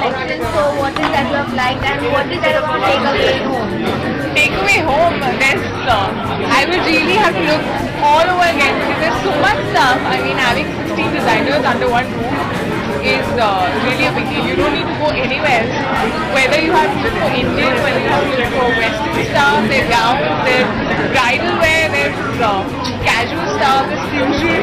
collection. So what is that you have liked and what is that you want to take away home? Takeaway home, I would really have to look all over again because there's so much stuff. I mean, having 16 designers under one roof is really a big deal. You don't need to go anywhere else. Whether you have to look for Indian, whether you have to look for Western stuff, there's gowns, there's bridal wear, there's casual stuff, there's fusion.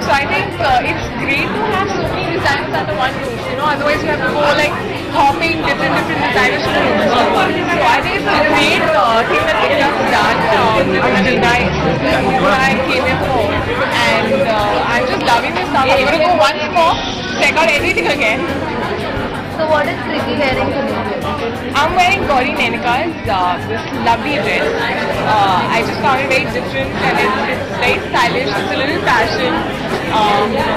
So I think it's great to have so many designers under one roof. You know, otherwise you have to go like hopping different designers to rooms. So I think it's a great thing that they have done. Really nice. What I came here for, and I'm just loving this stuff. I'm gonna go once more, check out everything again. So what is Kriti wearing today? I'm wearing Gauri Menika's this lovely dress. I just found it very different and it's very stylish. It's a little fashion.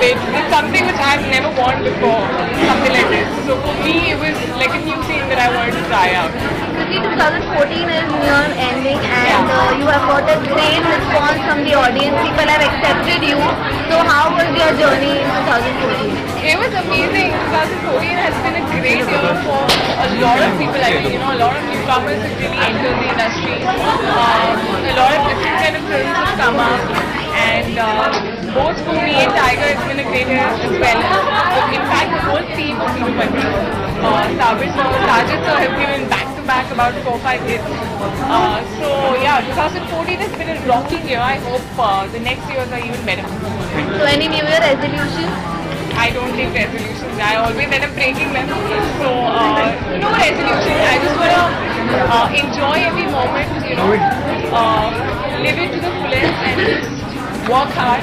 It's something which I've never worn before, something like this. So for me, it was like a new thing that I wanted to try out. Kriti, 2014 is near ending and you have got a great response from the audience. People have accepted you. So how was your journey in 2014? It was amazing. 2014 has been a great year for a lot of people. I mean, a lot of newcomers have really entered the industry. A lot of different kind of films have come up, and both for me and Tiger, it's been a great year as well. In fact, the whole team of Tirupati, Sabir sir, Sajid sir have given back-to-back about 4-5 hits. So yeah, 2014 has been a rocking year. I hope the next years are even better. So any New Year resolutions? I don't take resolutions. I always end up breaking them. So no resolutions. I just want to enjoy every moment, live it to the fullest and just work hard.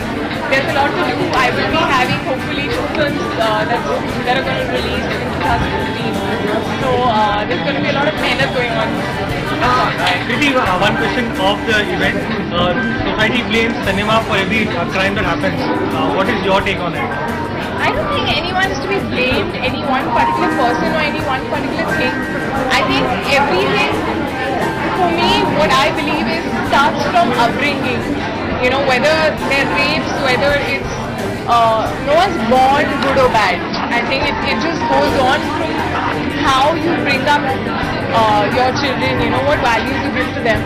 There's a lot to do. I will be having hopefully 2 films that are going to release in 2015. So there's going to be a lot of stand-up going on. Kriti, one question of the event. Society blames cinema for every crime that happens. What is your take on it? I don't think anyone is to be blamed, any one particular person or any one particular thing. I think everything, for me, what I believe is starts from upbringing. You know, whether they're rapes, whether it's, no one's born good or bad. I think it just goes on from how you bring up your children, what values you give to them.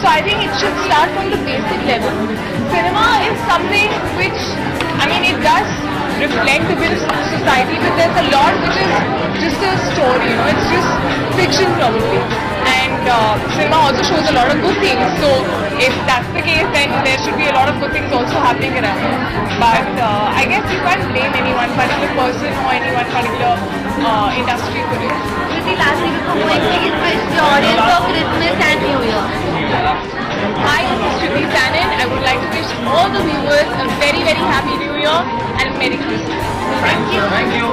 So I think it should start from the basic level. Cinema is something which, I mean, it does reflect a bit of society, but there's a lot which is just a story, it's just fiction probably. And cinema also shows a lot of good things, so if that's the case, then there should be a lot of good things also happening around. But I guess you can't blame any one particular person or any one particular industry for it. Kriti, lastly, before going, please wish the audience for Christmas and New Year. Hi, this is Shruti Sanin. I would like to wish all the viewers a very, very happy New Year and Merry Christmas. Thank you. Thank you.